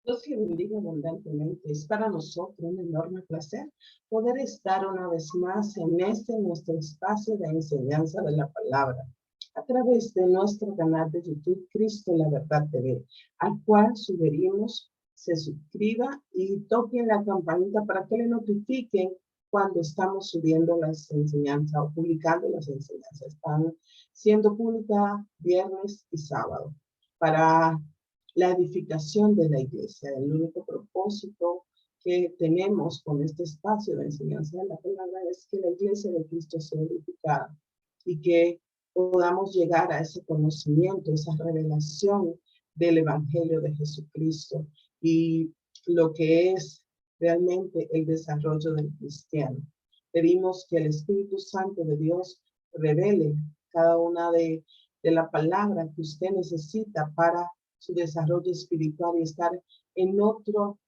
Dios que bendiga abundantemente. Es para nosotros un enorme placer poder estar una vez más en este nuestro espacio de enseñanza de la palabra a través de nuestro canal de YouTube Cristo la Verdad TV, al cual sugerimos se suscriba y toquen la campanita para que le notifiquen cuando estamos subiendo las enseñanzas o publicando las enseñanzas. Están siendo publicadas viernes y sábado para la edificación de la iglesia. El único propósito que tenemos con este espacio de enseñanza de la palabra es que la iglesia de Cristo sea edificada y que podamos llegar a ese conocimiento, esa revelación del Evangelio de Jesucristo y lo que es realmente el desarrollo del cristiano. Pedimos que el Espíritu Santo de Dios revele cada una de la palabra que usted necesita para su desarrollo espiritual y estar en otro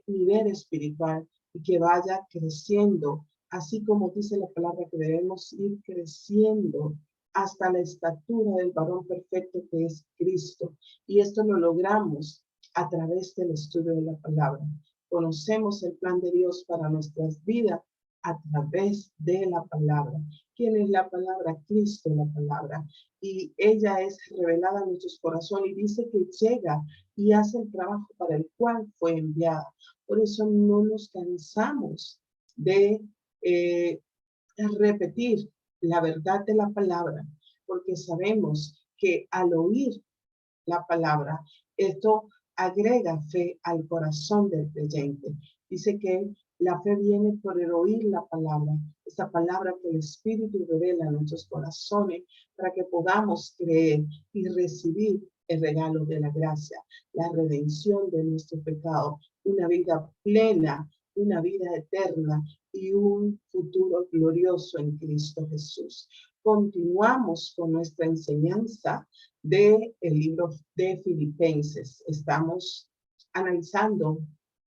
nivel espiritual y que vaya creciendo, así como dice la palabra que debemos ir creciendo hasta la estatura del varón perfecto que es Cristo. Y esto lo logramos a través del estudio de la palabra. Conocemos el plan de Dios para nuestras vidas a través de la palabra. ¿Quién es la palabra? Cristo es la palabra. Y ella es revelada en nuestros corazones y dice que llega y hace el trabajo para el cual fue enviada. Por eso no nos cansamos de repetir la verdad de la palabra, porque sabemos que al oír la palabra, esto agrega fe al corazón del creyente. Dice que la fe viene por el oír la palabra, esta palabra que el Espíritu revela en nuestros corazones para que podamos creer y recibir el regalo de la gracia, la redención de nuestro pecado, una vida plena, una vida eterna y un futuro glorioso en Cristo Jesús. Continuamos con nuestra enseñanza del libro de Filipenses. Estamos analizando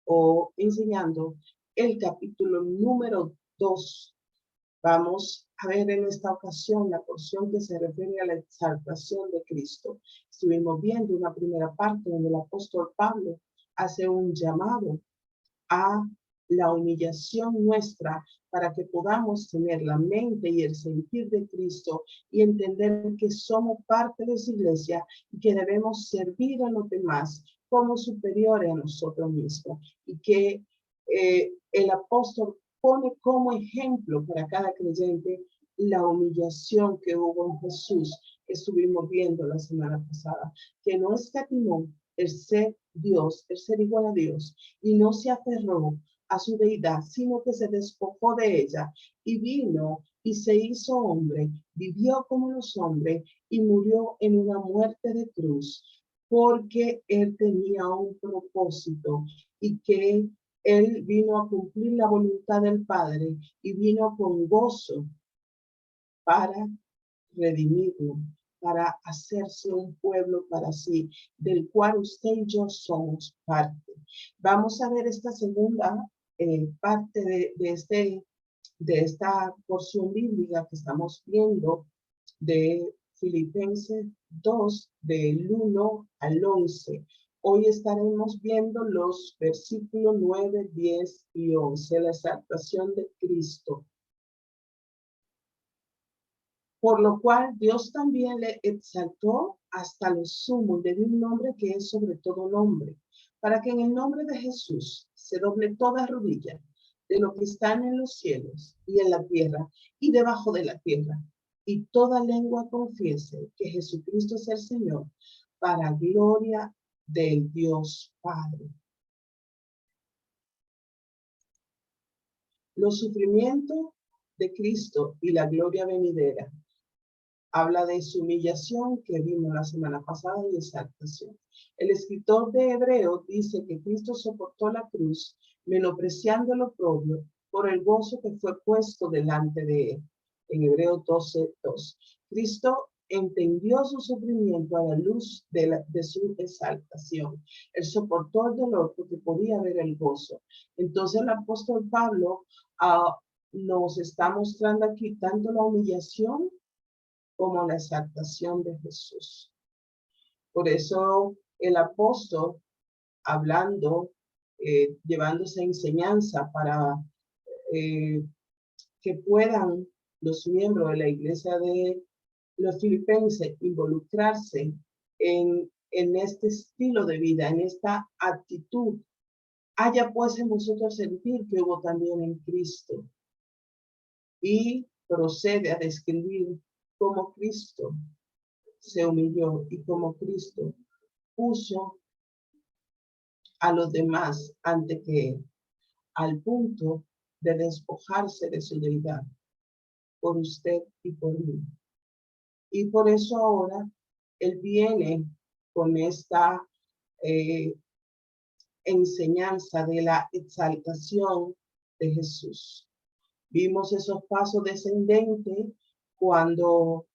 o enseñando el capítulo número 2. Vamos a ver en esta ocasión la porción que se refiere a la exaltación de Cristo. Estuvimos viendo una primera parte donde el apóstol Pablo hace un llamado a la humillación nuestra para que podamos tener la mente y el sentir de Cristo y entender que somos parte de su iglesia y que debemos servir a los demás como superiores a nosotros mismos y que el apóstol pone como ejemplo para cada creyente la humillación que hubo en Jesús, que estuvimos viendo la semana pasada, que no escatimó el ser Dios, el ser igual a Dios, y no se aferró a su deidad, sino que se despojó de ella y vino y se hizo hombre, vivió como los hombres y murió en una muerte de cruz, porque él tenía un propósito y que él vino a cumplir la voluntad del Padre y vino con gozo para redimirlo, para hacerse un pueblo para sí, del cual usted y yo somos parte. Vamos a ver esta segunda parte de esta porción bíblica que estamos viendo de Filipenses 2, del 1 al 11. Hoy estaremos viendo los versículos 9, 10 y 11, la exaltación de Cristo. Por lo cual Dios también le exaltó hasta lo sumo y le dio un nombre que es sobre todo nombre, para que en el nombre de Jesús se doble toda rodilla de lo que están en los cielos y en la tierra y debajo de la tierra, y toda lengua confiese que Jesucristo es el Señor, para gloria del Dios Padre. Los sufrimientos de Cristo y la gloria venidera. Habla de su humillación que vimos la semana pasada y exaltación. El escritor de Hebreo dice que Cristo soportó la cruz, menospreciando lo propio, por el gozo que fue puesto delante de él. En Hebreo 12:2. Cristo entendió su sufrimiento a la luz de su exaltación. Él soportó el dolor porque podía ver el gozo. Entonces el apóstol Pablo nos está mostrando aquí tanto la humillación como la exaltación de Jesús. Por eso el apóstol hablando, llevándose enseñanza para que puedan los miembros de la iglesia de los filipenses involucrarse en este estilo de vida, en esta actitud. Haya pues en vosotros sentir que hubo también en Cristo. Y procede a describir cómo Cristo se humilló y cómo Cristo puso a los demás ante que él, al punto de despojarse de su deidad por usted y por mí. Y por eso ahora él viene con esta enseñanza de la exaltación de Jesús. Vimos esos pasos descendentes cuando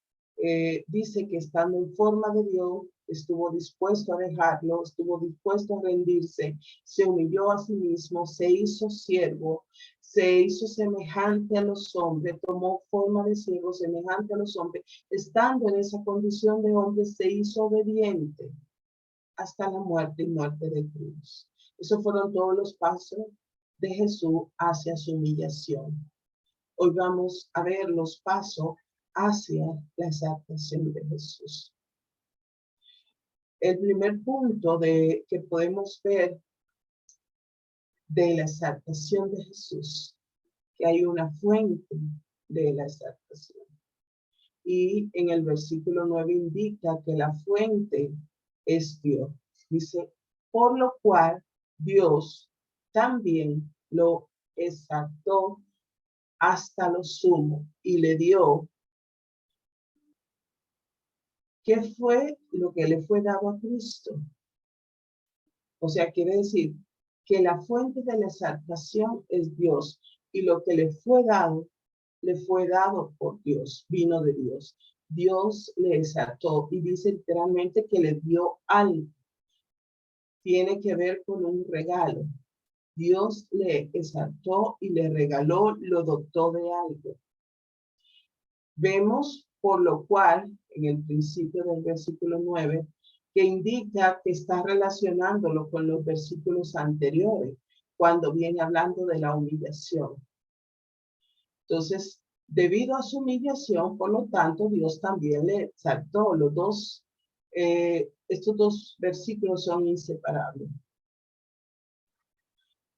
dice que estando en forma de Dios, estuvo dispuesto a dejarlo, estuvo dispuesto a rendirse, se humilló a sí mismo, se hizo siervo, se hizo semejante a los hombres, tomó forma de siervo semejante a los hombres, estando en esa condición de hombre, se hizo obediente hasta la muerte y muerte de cruz. Esos fueron todos los pasos de Jesús hacia su humillación. Hoy vamos a ver los pasos hacia la exaltación de Jesús. El primer punto que podemos ver de la exaltación de Jesús, que hay una fuente de la exaltación. Y en el versículo 9 indica que la fuente es Dios. Dice, por lo cual Dios también lo exaltó hasta lo sumo y le dio, ¿qué fue lo que le fue dado a Cristo? O sea, quiere decir que la fuente de la exaltación es Dios y lo que le fue dado por Dios, vino de Dios. Dios le exaltó y dice literalmente que le dio algo. Tiene que ver con un regalo. Dios le exaltó y le regaló, lo dotó de algo. Vemos, por lo cual, en el principio del versículo 9, que indica que está relacionándolo con los versículos anteriores, cuando viene hablando de la humillación. Entonces, debido a su humillación, por lo tanto, Dios también le exaltó. Estos dos versículos son inseparables.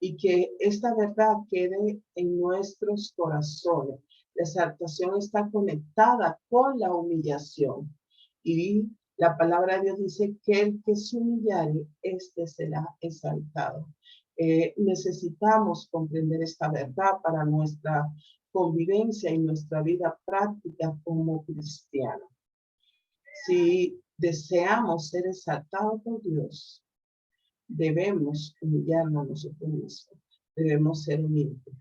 Y que esta verdad quede en nuestros corazones. La exaltación está conectada con la humillación. Y la palabra de Dios dice que el que se humillare, este será exaltado. Necesitamos comprender esta verdad para nuestra convivencia y nuestra vida práctica como cristianos. Si deseamos ser exaltados por Dios, debemos humillarnos a nosotros mismos, debemos ser humildes.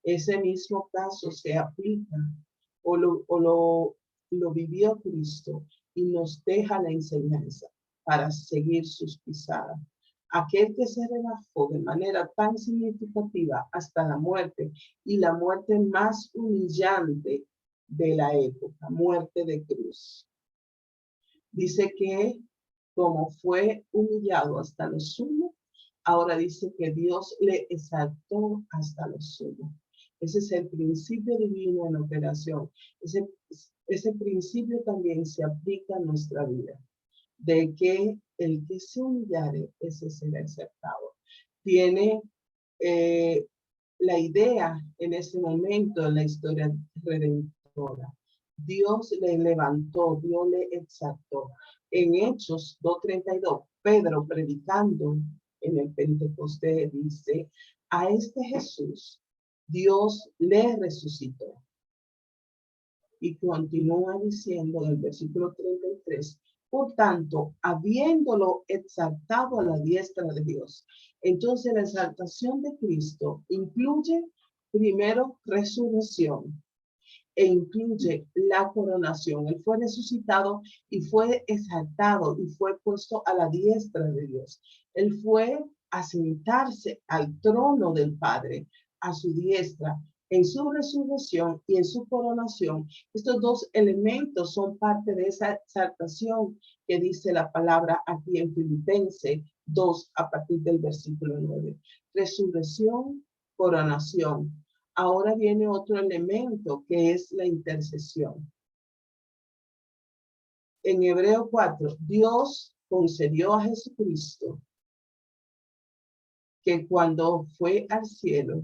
Ese mismo caso se aplica o lo vivió Cristo y nos deja la enseñanza para seguir sus pisadas. Aquel que se rebajó de manera tan significativa hasta la muerte y la muerte más humillante de la época, muerte de cruz. Dice que como fue humillado hasta lo sumo, ahora dice que Dios le exaltó hasta lo sumo. Ese es el principio divino en operación. Ese principio también se aplica a nuestra vida, de que el que se humillare, ese será exaltado. Tiene la idea en ese momento en la historia redentora. Dios le levantó, Dios le exaltó. En Hechos 2:32, Pedro predicando en el Pentecostés dice, a este Jesús Dios le resucitó. Y continúa diciendo en el versículo 33, por tanto, habiéndolo exaltado a la diestra de Dios. Entonces la exaltación de Cristo incluye primero resurrección e incluye la coronación. Él fue resucitado y fue exaltado y fue puesto a la diestra de Dios. Él fue a sentarse al trono del Padre, a su diestra. En su resurrección y en su coronación, estos dos elementos son parte de esa exaltación que dice la palabra aquí en Filipenses 2 a partir del versículo 9. Resurrección, coronación. Ahora viene otro elemento que es la intercesión. En Hebreo 4, Dios concedió a Jesucristo que cuando fue al cielo,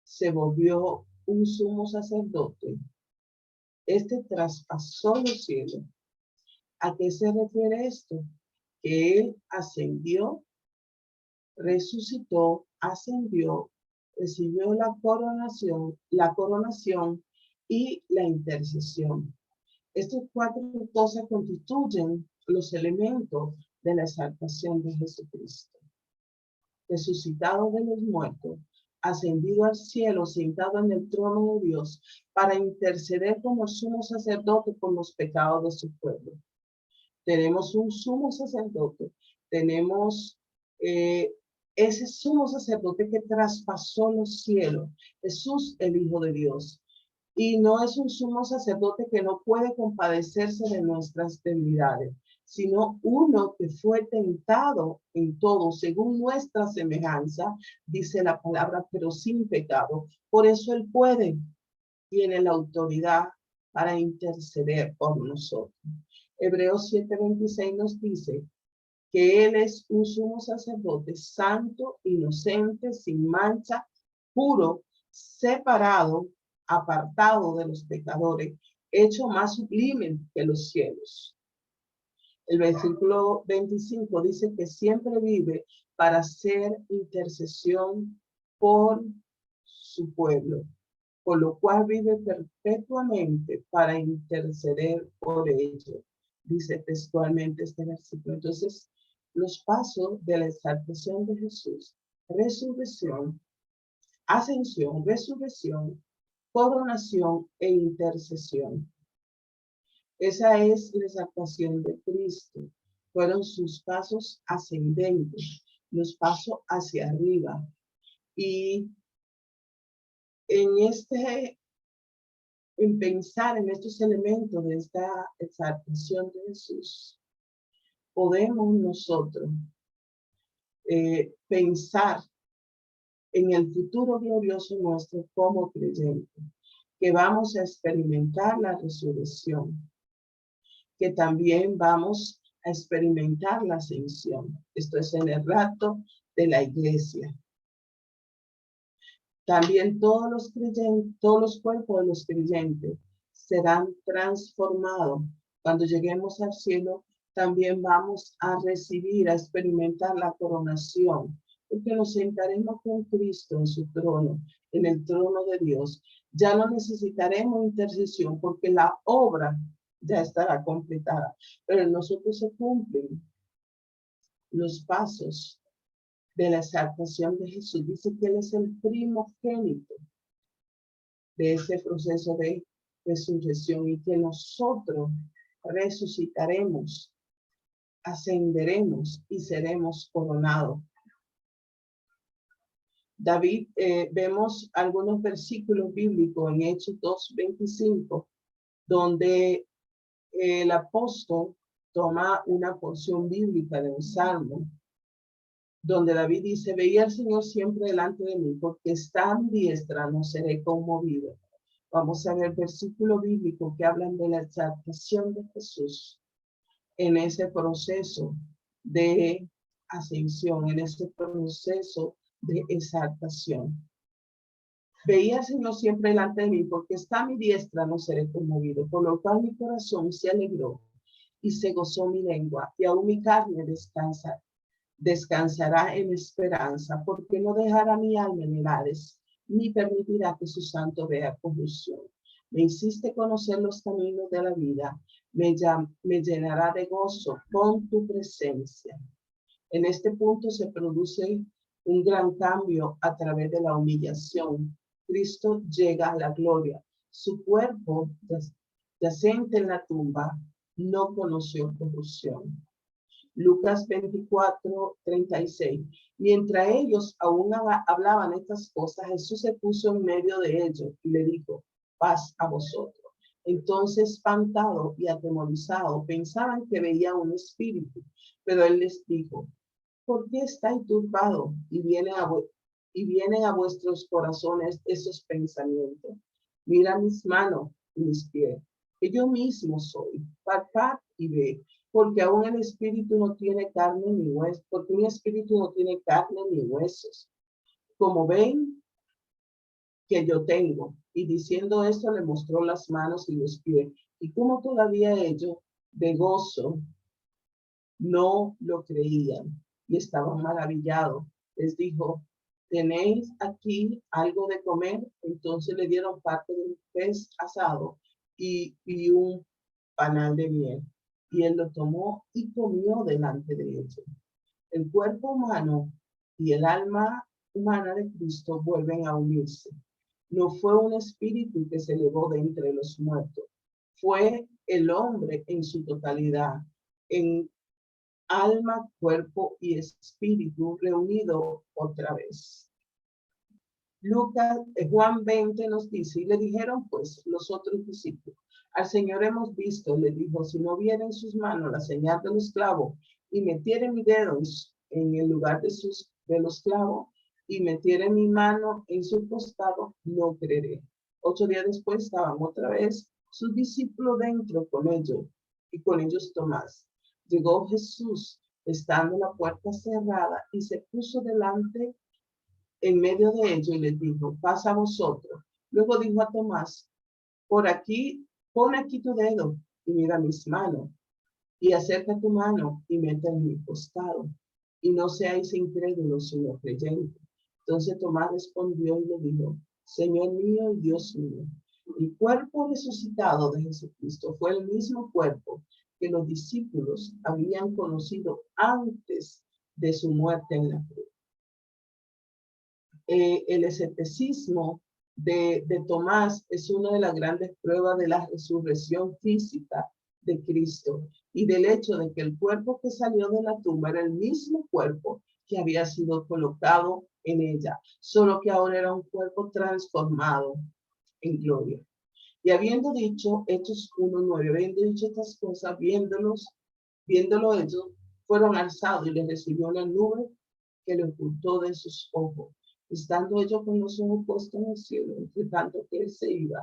se volvió un sumo sacerdote. Este traspasó los cielos. ¿A qué se refiere esto? Que él ascendió, resucitó, ascendió, recibió la coronación y la intercesión. Estas 4 cosas constituyen los elementos de la exaltación de Jesucristo. Resucitado de los muertos, ascendido al cielo, sentado en el trono de Dios, para interceder como sumo sacerdote por los pecados de su pueblo. Tenemos un sumo sacerdote, tenemos ese sumo sacerdote que traspasó los cielos, Jesús, el Hijo de Dios. Y no es un sumo sacerdote que no puede compadecerse de nuestras debilidades, sino uno que fue tentado en todo, según nuestra semejanza, dice la palabra, pero sin pecado. Por eso él tiene la autoridad para interceder por nosotros. Hebreos 7:26 nos dice que él es un sumo sacerdote santo, inocente, sin mancha, puro, separado, apartado de los pecadores, hecho más sublime que los cielos. El versículo 25 dice que siempre vive para hacer intercesión por su pueblo, por lo cual vive perpetuamente para interceder por ellos, dice textualmente este versículo. Entonces, los pasos de la exaltación de Jesús: resurrección, ascensión, resurrección, coronación e intercesión. Esa es la exaltación de Cristo. Fueron sus pasos ascendentes, los pasos hacia arriba. Y en pensar en estos elementos de esta exaltación de Jesús, podemos nosotros pensar en el futuro glorioso nuestro como creyentes, que vamos a experimentar la resurrección, que también vamos a experimentar la ascensión. Esto es en el rapto de la iglesia. También todos los creyentes, todos los cuerpos de los creyentes serán transformados. Cuando lleguemos al cielo, también vamos a recibir, a experimentar la coronación, porque nos sentaremos con Cristo en su trono, en el trono de Dios. Ya no necesitaremos intercesión, porque la obra ya estará completada. Pero en nosotros se cumplen los pasos de la exaltación de Jesús. Dice que Él es el primogénito de ese proceso de resurrección y que nosotros resucitaremos, ascenderemos y seremos coronados. David, vemos algunos versículos bíblicos en Hechos 2:25, donde el apóstol toma una porción bíblica de un salmo, donde David dice: veía al Señor siempre delante de mí, porque está a mi diestra, no seré conmovido. Vamos a ver versículos bíblicos que hablan de la exaltación de Jesús en ese proceso de ascensión, en ese proceso de exaltación. Veía al Señor siempre delante de mí, porque está a mi diestra, no seré conmovido. Por lo cual mi corazón se alegró y se gozó mi lengua, y aún mi carne descansará en esperanza, porque no dejará mi alma en el Hades, ni permitirá que su santo vea corrupción. Me hiciste conocer los caminos de la vida, me llenará de gozo con tu presencia. En este punto se produce un gran cambio a través de la humillación. Cristo llega a la gloria. Su cuerpo, yacente en la tumba, no conoció corrupción. Lucas 24:36. Mientras ellos aún hablaban estas cosas, Jesús se puso en medio de ellos y le dijo: paz a vosotros. Entonces, espantado y atemorizado, pensaban que veía un espíritu, pero él les dijo: ¿Por qué estáis turbados y vienen a vuestros corazones esos pensamientos? Mira mis manos y mis pies, que yo mismo soy. Palpad y ve, porque aún el espíritu no tiene carne ni huesos, porque mi espíritu no tiene carne ni huesos. Como ven que yo tengo. Y diciendo esto le mostró las manos y los pies. Y como todavía ellos de gozo no lo creían y estaban maravillados. Les dijo, ¿tenéis aquí algo de comer? Entonces le dieron parte de un pez asado y un panal de miel. Y él lo tomó y comió delante de ellos. El cuerpo humano y el alma humana de Cristo vuelven a unirse. No fue un espíritu que se elevó de entre los muertos, fue el hombre en su totalidad, en alma, cuerpo y espíritu reunido otra vez. Juan 20 nos dice, y le dijeron pues los otros discípulos, al Señor hemos visto, le dijo, si no viera en sus manos la señal de los clavos y metiere mi dedo en el lugar de los clavos y metiere mi mano en su costado, no creeré. 8 días después estaban otra vez sus discípulos dentro con ellos y con ellos Tomás. Llegó Jesús, estando la puerta cerrada, y se puso delante en medio de ellos y les dijo, pasa a vosotros. Luego dijo a Tomás, por aquí, pon aquí tu dedo y mira mis manos, y acerca tu mano y mete en mi costado, y no seáis incrédulos, sino creyentes. Entonces Tomás respondió y le dijo, Señor mío y Dios mío. El cuerpo resucitado de Jesucristo fue el mismo cuerpo que los discípulos habían conocido antes de su muerte en la cruz. El escepticismo de Tomás es una de las grandes pruebas de la resurrección física de Cristo y del hecho de que el cuerpo que salió de la tumba era el mismo cuerpo que había sido colocado en ella, solo que ahora era un cuerpo transformado en gloria. Y habiendo dicho, Hechos 1:9, habiendo dicho estas cosas, viéndolo ellos, fueron alzados y les recibió una nube que le ocultó de sus ojos. Estando ellos con los ojos puestos en el cielo, entre tanto que él se iba,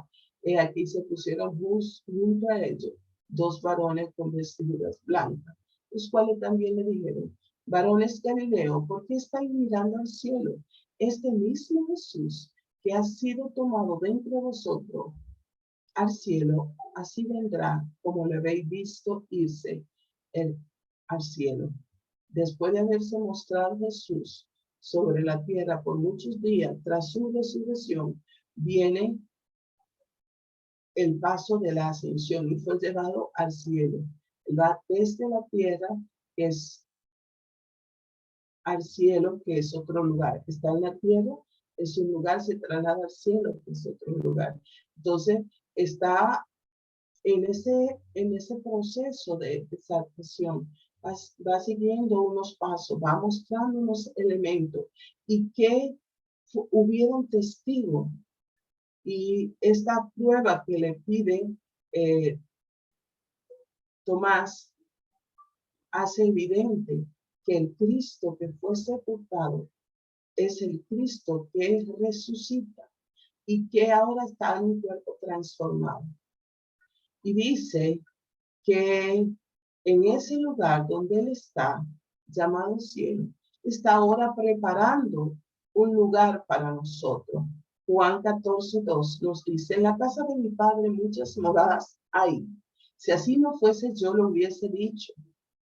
aquí se pusieron junto a ellos 2 varones con vestiduras blancas, los cuales también le dijeron, varones Galileo, ¿por qué estáis mirando al cielo? Este mismo Jesús que ha sido tomado de entre vosotros al cielo, así vendrá como le habéis visto irse al cielo. Después de haberse mostrado Jesús sobre la tierra por muchos días, tras su resurrección, viene el paso de la ascensión y fue llevado al cielo. Él va desde la tierra, que es al cielo, que es otro lugar. Está en la tierra, es un lugar, se traslada al cielo, que es otro lugar. Entonces, está en ese proceso de exaltación, va siguiendo unos pasos, va mostrando unos elementos y que hubieron testigos. Y esta prueba que le pide Tomás hace evidente que el Cristo que fue sepultado es el Cristo que resucita y que ahora está en un cuerpo transformado. Y dice que en ese lugar donde él está, llamado cielo, está ahora preparando un lugar para nosotros. Juan 14:2 nos dice, en la casa de mi padre muchas moradas hay. Si así no fuese, yo lo hubiese dicho.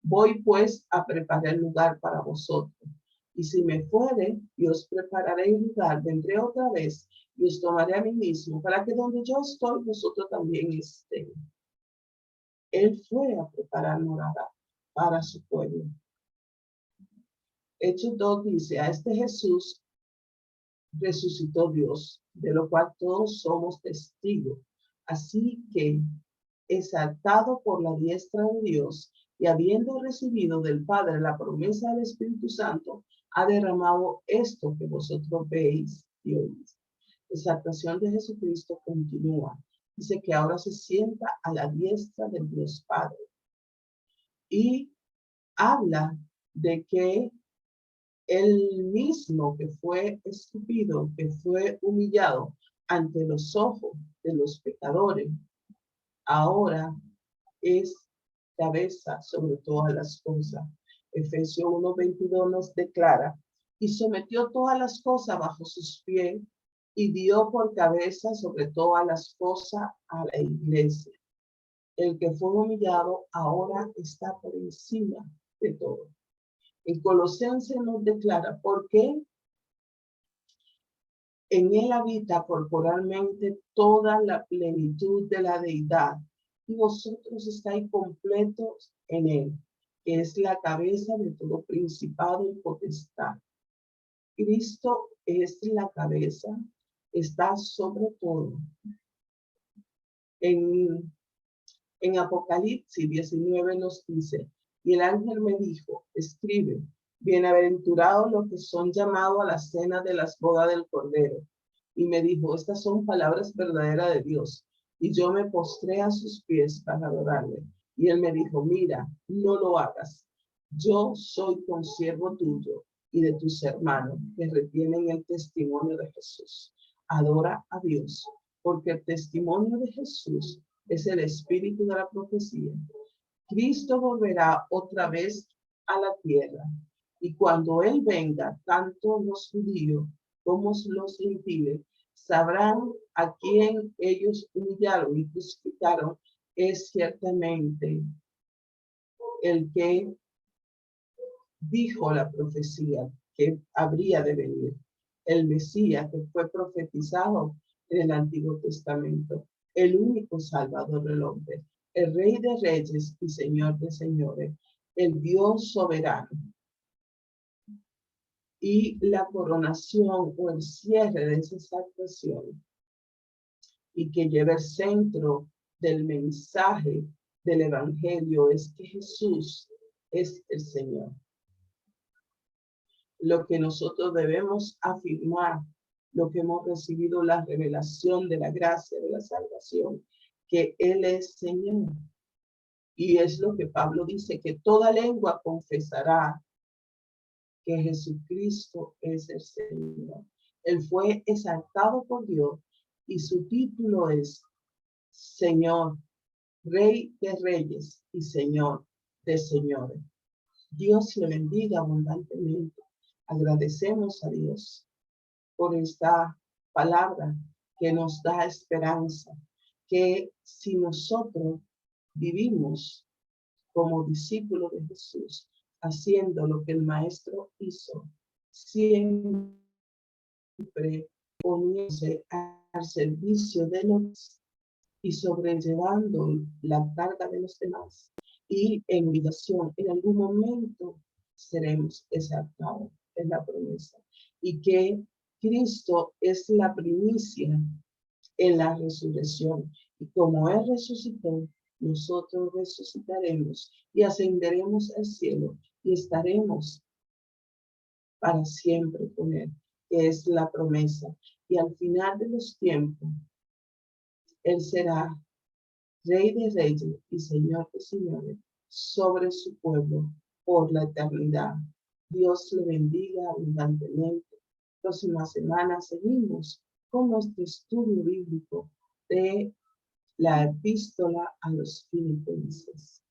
Voy pues a preparar lugar para vosotros. Y si me fuere, y os prepararé un lugar, vendré otra vez y os tomaré a mí mismo, para que donde yo estoy, vosotros también estéis. Él fue a preparar morada para su pueblo. Hechos 2 dice, a este Jesús resucitó Dios, de lo cual todos somos testigos. Así que, exaltado por la diestra de Dios y habiendo recibido del Padre la promesa del Espíritu Santo, ha derramado esto que vosotros veis y oís. La exaltación de Jesucristo continúa. Dice que ahora se sienta a la diestra del Dios Padre. Y habla de que el mismo que fue escupido, que fue humillado ante los ojos de los pecadores, ahora es cabeza sobre todas las cosas. Efesios 1:22 nos declara, y sometió todas las cosas bajo sus pies, y dio por cabeza sobre todas las cosas a la iglesia. El que fue humillado ahora está por encima de todo. En Colosenses nos declara, porque en él habita corporalmente toda la plenitud de la deidad, y vosotros estáis completos en él, que es la cabeza de todo principado y potestad. Cristo es la cabeza, está sobre todo. En Apocalipsis 19 nos dice, y el ángel me dijo, escribe, bienaventurados los que son llamados a la cena de las bodas del Cordero. Y me dijo, estas son palabras verdaderas de Dios. Y yo me postré a sus pies para adorarle. Y él me dijo, mira, no lo hagas. Yo soy consiervo tuyo y de tus hermanos que retienen el testimonio de Jesús. Adora a Dios, porque el testimonio de Jesús es el espíritu de la profecía. Cristo volverá otra vez a la tierra, y cuando Él venga, tanto los judíos como los gentiles sabrán a quién ellos humillaron y crucificaron. Es ciertamente el que dijo la profecía que habría de venir, el Mesías que fue profetizado en el Antiguo Testamento, el único Salvador del hombre, el Rey de Reyes y Señor de Señores, el Dios soberano. Y la coronación o el cierre de esas actuaciones, y que lleva el centro del mensaje del Evangelio, es que Jesús es el Señor. Lo que nosotros debemos afirmar, lo que hemos recibido la revelación de la gracia, de la salvación, que Él es Señor. Y es lo que Pablo dice, que toda lengua confesará que Jesucristo es el Señor. Él fue exaltado por Dios y su título es Señor, Rey de Reyes y Señor de Señores. Dios le bendiga abundantemente. Agradecemos a Dios por esta palabra que nos da esperanza, que si nosotros vivimos como discípulos de Jesús, haciendo lo que el Maestro hizo, siempre poniéndose al servicio de los y sobrellevando la carga de los demás, y en invitación, en algún momento seremos exaltados, es la promesa, y que Cristo es la primicia en la resurrección, y como Él resucitó, nosotros resucitaremos y ascenderemos al cielo y estaremos para siempre con Él, que es la promesa. Y al final de los tiempos, Él será Rey de Reyes y Señor de Señores sobre su pueblo por la eternidad. Dios le bendiga abundantemente. Próxima semana seguimos con nuestro estudio bíblico de la epístola a los Filipenses.